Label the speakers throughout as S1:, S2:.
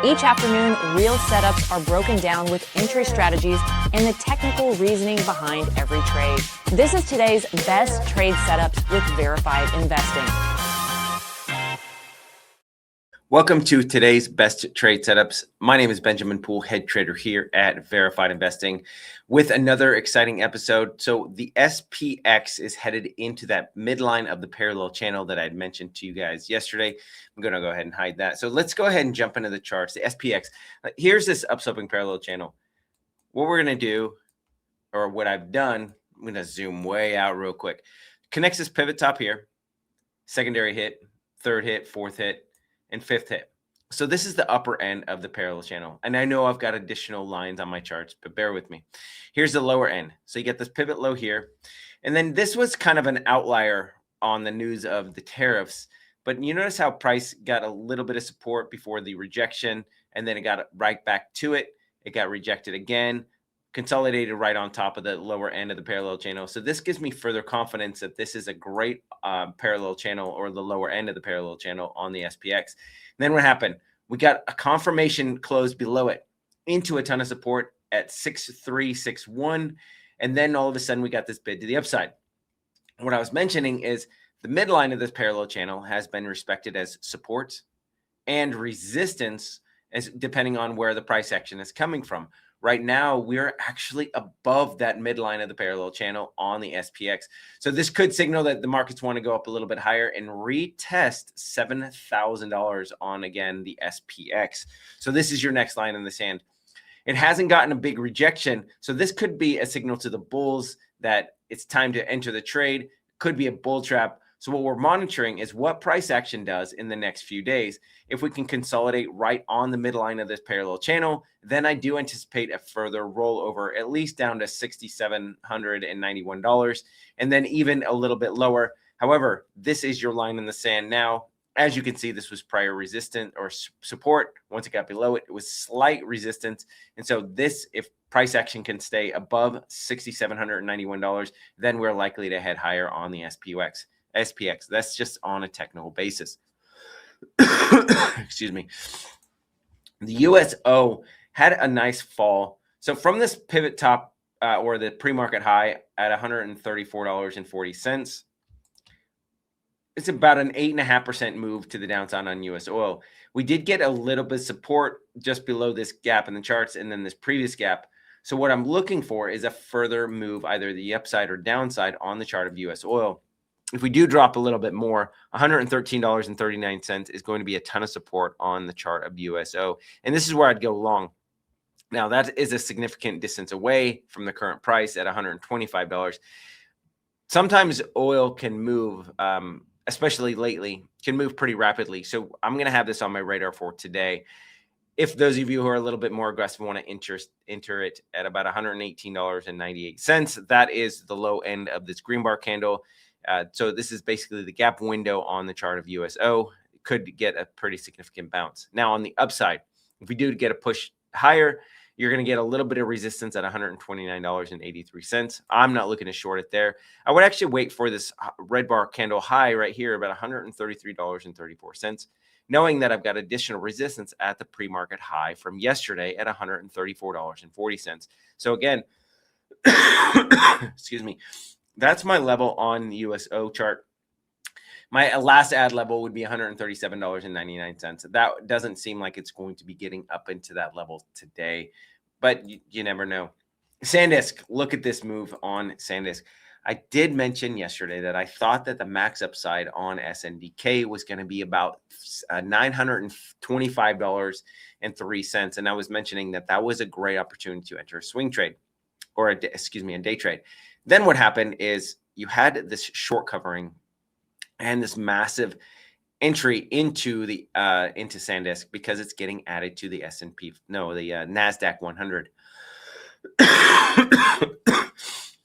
S1: Each afternoon, real setups are broken down with entry strategies and the technical reasoning behind every trade. This is today's best trade setups with Verified Investing.
S2: Welcome to today's best trade setups. My name is Benjamin Poole, head trader here at Verified Investing with another exciting episode. So the SPX is headed into that midline of the parallel channel that I had mentioned to you guys yesterday. I'm going to go ahead and hide that. So let's go ahead and jump into the charts. The SPX, here's this upsloping parallel channel. What we're going to do, or what I've done, I'm going to zoom way out real quick. Connects this pivot top here, secondary hit, third hit, fourth hit, and fifth hit. So this is the upper end of the parallel channel. And I know I've got additional lines on my charts, but bear with me. Here's the lower end. So you get this pivot low here. And then this was kind of an outlier on the news of the tariffs. But you notice how price got a little bit of support before the rejection, and then it got right back to it. It got rejected again, consolidated right on top of the lower end of the parallel channel. So this gives me further confidence that this is a great parallel channel, or the lower end of the parallel channel on the SPX. And then what happened? We got a confirmation close below it into a ton of support at 6.361. And then all of a sudden we got this bid to the upside. What I was mentioning is the midline of this parallel channel has been respected as support and resistance, as depending on where the price action is coming from. Right now, we're actually above that midline of the parallel channel on the SPX. So this could signal that the markets want to go up a little bit higher and retest $7,000 on, again, the SPX. So this is your next line in the sand. It hasn't gotten a big rejection. So this could be a signal to the bulls that it's time to enter the trade. Could be a bull trap. So what we're monitoring is what price action does in the next few days. If we can consolidate right on the midline of this parallel channel, then I do anticipate a further rollover, at least down to $6,791, and then even a little bit lower. However, this is your line in the sand now. As you can see, this was prior resistance or support. Once it got below it, it was slight resistance. And so this, if price action can stay above $6,791, then we're likely to head higher on the SPX. That's just on a technical basis. Excuse me. The USO had a nice fall. So from this pivot top or the pre-market high at $134.40, it's about an 8.5% move to the downside on US oil. We did get a little bit of support just below this gap in the charts and then this previous gap. So what I'm looking for is a further move, either the upside or downside on the chart of US oil. If we do drop a little bit more, $113.39 is going to be a ton of support on the chart of USO. And this is where I'd go long. Now, that is a significant distance away from the current price at $125. Sometimes oil can move, especially lately, can move pretty rapidly. So I'm going to have this on my radar for today. If those of you who are a little bit more aggressive want to enter it at about $118.98, that is the low end of this green bar candle. So this is basically the gap window on the chart of USO. It could get a pretty significant bounce. Now on the upside, if we do get a push higher, you're going to get a little bit of resistance at $129.83. I'm not looking to short it there. I would actually wait for this red bar candle high right here, about $133.34, knowing that I've got additional resistance at the pre-market high from yesterday at $134.40. So again, excuse me, that's my level on the USO chart. My last ad level would be $137.99. That doesn't seem like it's going to be getting up into that level today, but you never know. SanDisk, look at this move on SanDisk. I did mention yesterday that I thought that the max upside on SNDK was going to be about $925.03. And I was mentioning that that was a great opportunity to enter a swing trade, or a day trade. Then what happened is you had this short covering and this massive entry into the into SanDisk because it's getting added to the NASDAQ 100.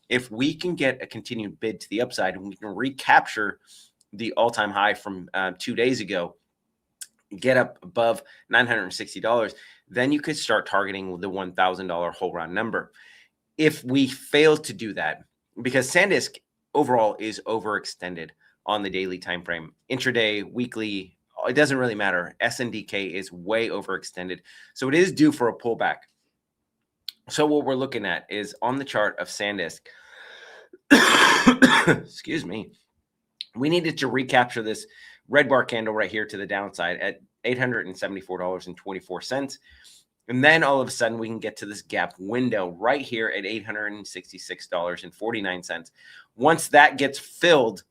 S2: If we can get a continued bid to the upside and we can recapture the all-time high from 2 days ago, get up above $960, then you could start targeting the $1,000 whole round number. If we fail to do that, because SanDisk overall is overextended on the daily time frame, intraday, weekly, it doesn't really matter. SNDK is way overextended. So it is due for a pullback. So what we're looking at is on the chart of SanDisk, excuse me, we needed to recapture this red bar candle right here to the downside at $874.24. And then all of a sudden we can get to this gap window right here at $866.49. Once that gets filled,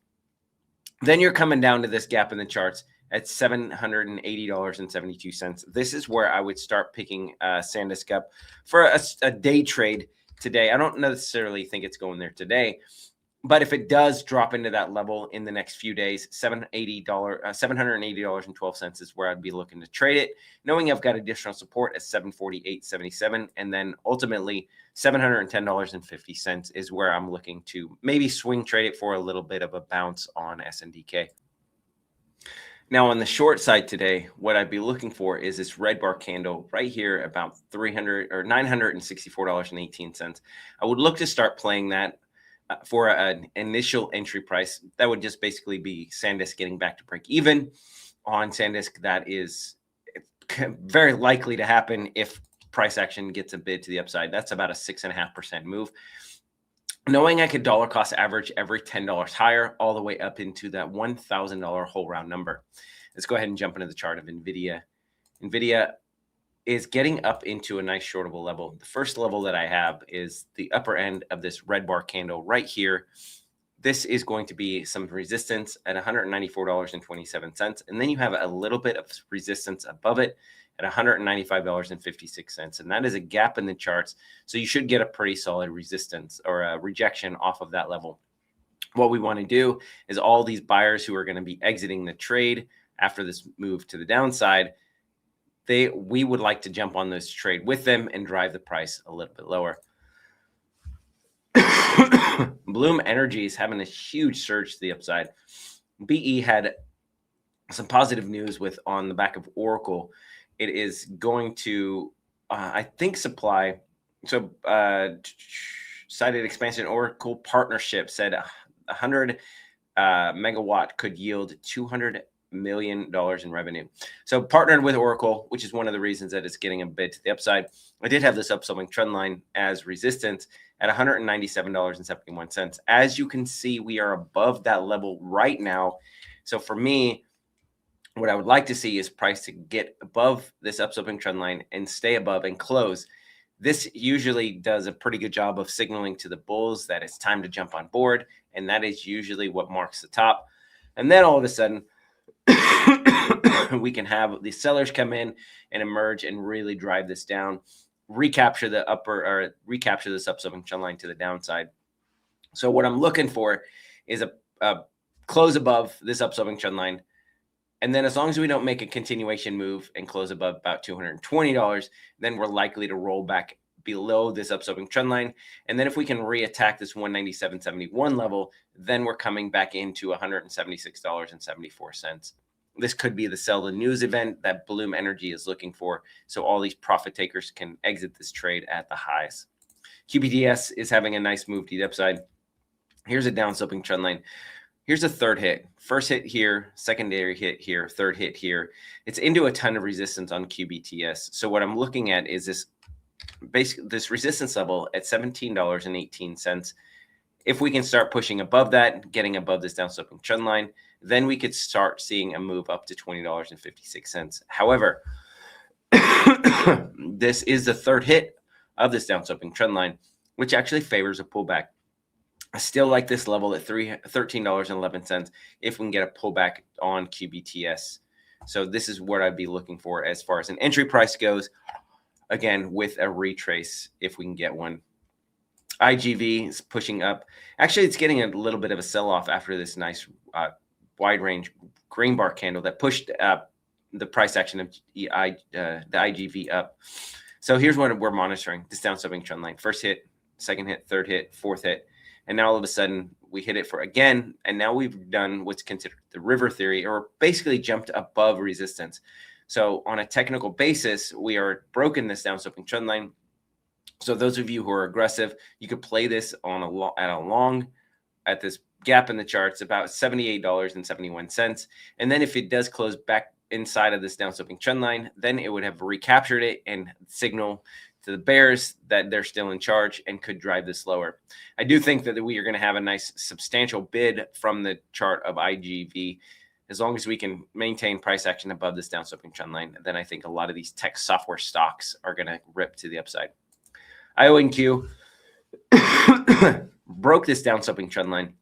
S2: then you're coming down to this gap in the charts at $780.72. This is where I would start picking SanDisk up for a day trade today. I don't necessarily think it's going there today, but if it does drop into that level in the next few days, $780.12 is where I'd be looking to trade it, knowing I've got additional support at $748.77, and then ultimately $710.50 is where I'm looking to maybe swing trade it for a little bit of a bounce on SNDK. Now on the short side today, what I'd be looking for is this red bar candle right here, about $964.18. I would look to start playing that for an initial entry price. That would just basically be SanDisk getting back to break even. On SanDisk, that is very likely to happen if price action gets a bid to the upside. That's about a 6.5% move. Knowing I could dollar cost average every $10 higher all the way up into that $1,000 whole round number. Let's go ahead and jump into the chart of Nvidia. Nvidia is getting up into a nice shortable level. The first level that I have is the upper end of this red bar candle right here. This is going to be some resistance at $194.27. And then you have a little bit of resistance above it at $195.56. And that is a gap in the charts. So you should get a pretty solid resistance or a rejection off of that level. What we want to do is all these buyers who are going to be exiting the trade after this move to the downside, we would like to jump on this trade with them and drive the price a little bit lower. Bloom Energy is having a huge surge to the upside. BE had some positive news on the back of Oracle. It is going to, I think, supply. So cited expansion Oracle partnership said 100 megawatt could yield $200 million in revenue. So partnered with Oracle, which is one of the reasons that it's getting a bid to the upside. I did have this upswing trend line as resistance at $197.71. As you can see, we are above that level right now. So for me, what I would like to see is price to get above this upswing trend line and stay above and close. This usually does a pretty good job of signaling to the bulls that it's time to jump on board. And that is usually what marks the top. And then all of a sudden, we can have the sellers come in and emerge and really drive this down, recapture this upswing trend line to the downside. So what I'm looking for is a close above this upswing trend line. And then as long as we don't make a continuation move and close above about $220, then we're likely to roll back below this upswing trend line. And then if we can reattack this 197.71 level, then we're coming back into $176.74. This could be the sell the news event that Bloom Energy is looking for. So all these profit takers can exit this trade at the highs. QBTS is having a nice move to the upside. Here's a down sloping trend line. Here's a third hit. First hit here, secondary hit here, third hit here. It's into a ton of resistance on QBTS. So what I'm looking at is this resistance level at $17.18. If we can start pushing above that, getting above this down sloping trend line, then we could start seeing a move up to $20.56. However, this is the third hit of this down sloping trend line, which actually favors a pullback. I still like this level at $13.11 if we can get a pullback on QBTS. So this is what I'd be looking for as far as an entry price goes. Again, with a retrace, if we can get one. IGV is pushing up. Actually, it's getting a little bit of a sell-off after this nice wide range green bar candle that pushed up the price action of the IGV up. So here's what we're monitoring. This down sloping trend line. First hit, second hit, third hit, fourth hit. And now all of a sudden we hit it for again. And now we've done what's considered the river theory, or basically jumped above resistance. So on a technical basis, we are broken this down sloping trend line. So those of you who are aggressive, you could play this on at this gap in the charts, about $78.71. And then if it does close back, inside of this down sloping trend line, then it would have recaptured it and signal to the bears that they're still in charge and could drive this lower. I do think that we are going to have a nice substantial bid from the chart of IGV. As long as we can maintain price action above this down sloping trend line, then I think a lot of these tech software stocks are going to rip to the upside. IONQ broke this down sloping trend line.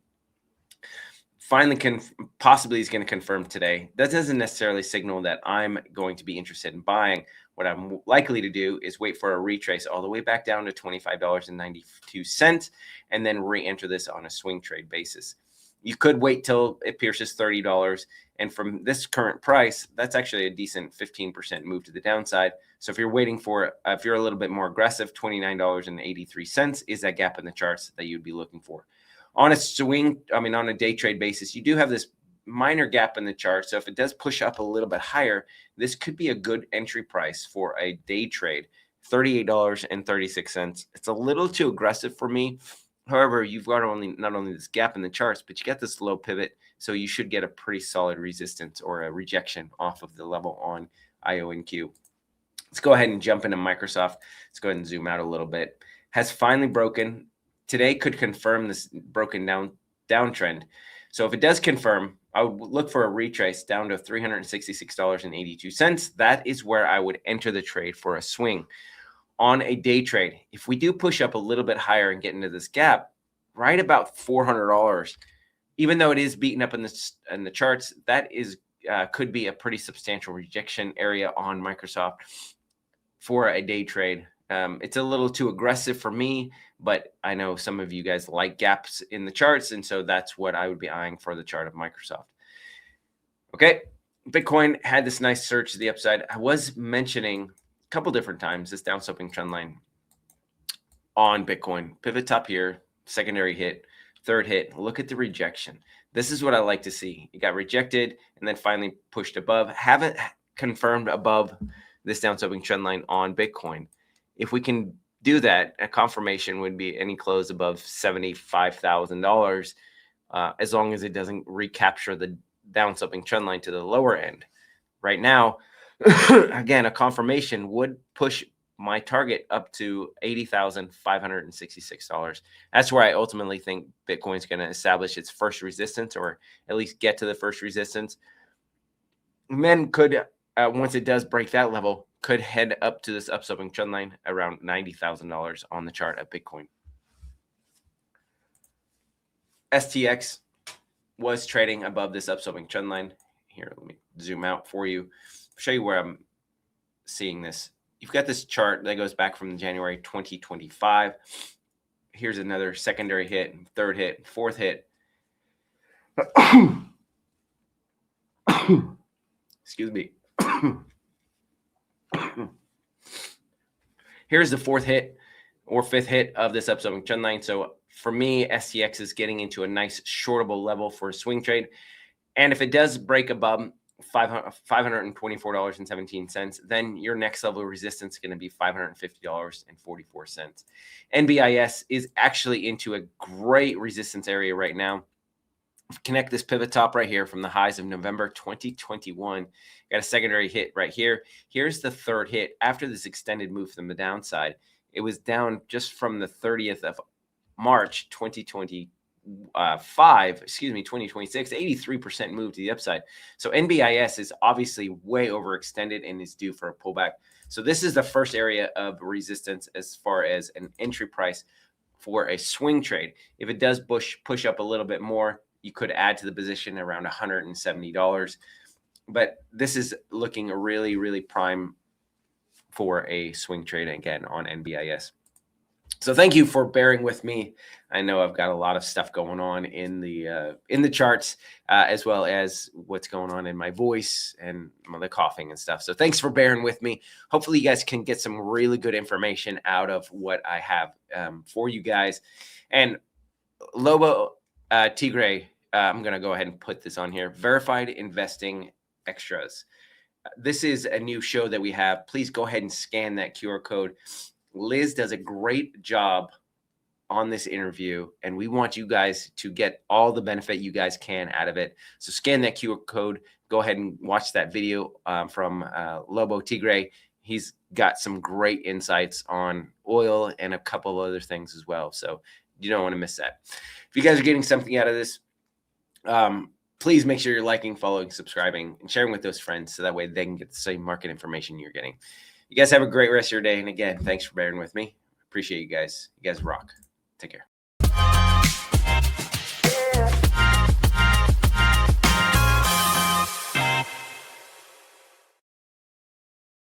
S2: Finally, possibly is going to confirm today. That doesn't necessarily signal that I'm going to be interested in buying. What I'm likely to do is wait for a retrace all the way back down to $25.92 and then re-enter this on a swing trade basis. You could wait till it pierces $30. And from this current price, that's actually a decent 15% move to the downside. So if you're waiting for, if you're a little bit more aggressive, $29.83 is that gap in the charts that you'd be looking for. On a swing, on a day trade basis, you do have this minor gap in the chart. So if it does push up a little bit higher, this could be a good entry price for a day trade, $38.36. It's a little too aggressive for me. However, you've got not only this gap in the charts, but you get this low pivot. So you should get a pretty solid resistance or a rejection off of the level on IONQ. Let's go ahead and jump into Microsoft. Let's go ahead and zoom out a little bit. Has finally broken. Today could confirm this broken downtrend. So if it does confirm, I would look for a retrace down to $366.82. That is where I would enter the trade for a swing. On a day trade, if we do push up a little bit higher and get into this gap, right about $400, even though it is beaten up in the charts, that is could be a pretty substantial rejection area on Microsoft for a day trade. It's a little too aggressive for me, but I know some of you guys like gaps in the charts, and so that's what I would be eyeing for the chart of Microsoft. Okay, Bitcoin had this nice surge to the upside. I was mentioning a couple different times this down sloping trend line on Bitcoin. Pivot top here, secondary hit, third hit. Look at the rejection. This is what I like to see. It got rejected and then finally pushed above. Haven't confirmed above this down sloping trend line on Bitcoin. If we can do that, a confirmation would be any close above $75,000, as long as it doesn't recapture the down sloping trend line to the lower end. Right now, again, a confirmation would push my target up to $80,566. That's where I ultimately think Bitcoin's going to establish its first resistance, or at least get to the first resistance. And then could, once it does break that level, could head up to this upsloping trend line around $90,000 on the chart of Bitcoin. STX was trading above this upsloping trend line. Here, let me zoom out for you, show you where I'm seeing this. You've got this chart that goes back from January 2025. Here's another secondary hit, third hit, fourth hit. Excuse me. Here's the fourth hit or fifth hit of this upsloping trend line. So for me, STX is getting into a nice shortable level for a swing trade. And if it does break above $524.17, then your next level of resistance is going to be $550.44. NBIS is actually into a great resistance area right now. Connect this pivot top right here from the highs of November 2021. Got a secondary hit right here. Here's the third hit after this extended move from the downside. It was down just from the 30th of March 2026, 83% move to the upside. So NBIS is obviously way overextended and is due for a pullback. So this is the first area of resistance as far as an entry price for a swing trade. If it does push up a little bit more, you could add to the position around $170. But this is looking really, really prime for a swing trade again on NBIS. So thank you for bearing with me. I know I've got a lot of stuff going on in the charts, as well as what's going on in my voice and the coughing and stuff. So thanks for bearing with me. Hopefully you guys can get some really good information out of what I have for you guys. And Lobo Tigre, I'm going to go ahead and put this on here. Verified Investing Extras. This is a new show that we have. Please go ahead and scan that QR code. Liz does a great job on this interview, and we want you guys to get all the benefit you guys can out of it. So scan that QR code. Go ahead and watch that video from Lobo Tigre. He's got some great insights on oil and a couple of other things as well. So you don't want to miss that. If you guys are getting something out of this, please make sure you're liking, following, subscribing, and sharing with those friends so that way they can get the same market information you're getting. You guys have a great rest of your day. And again, thanks for bearing with me. Appreciate you guys. You guys rock. Take care.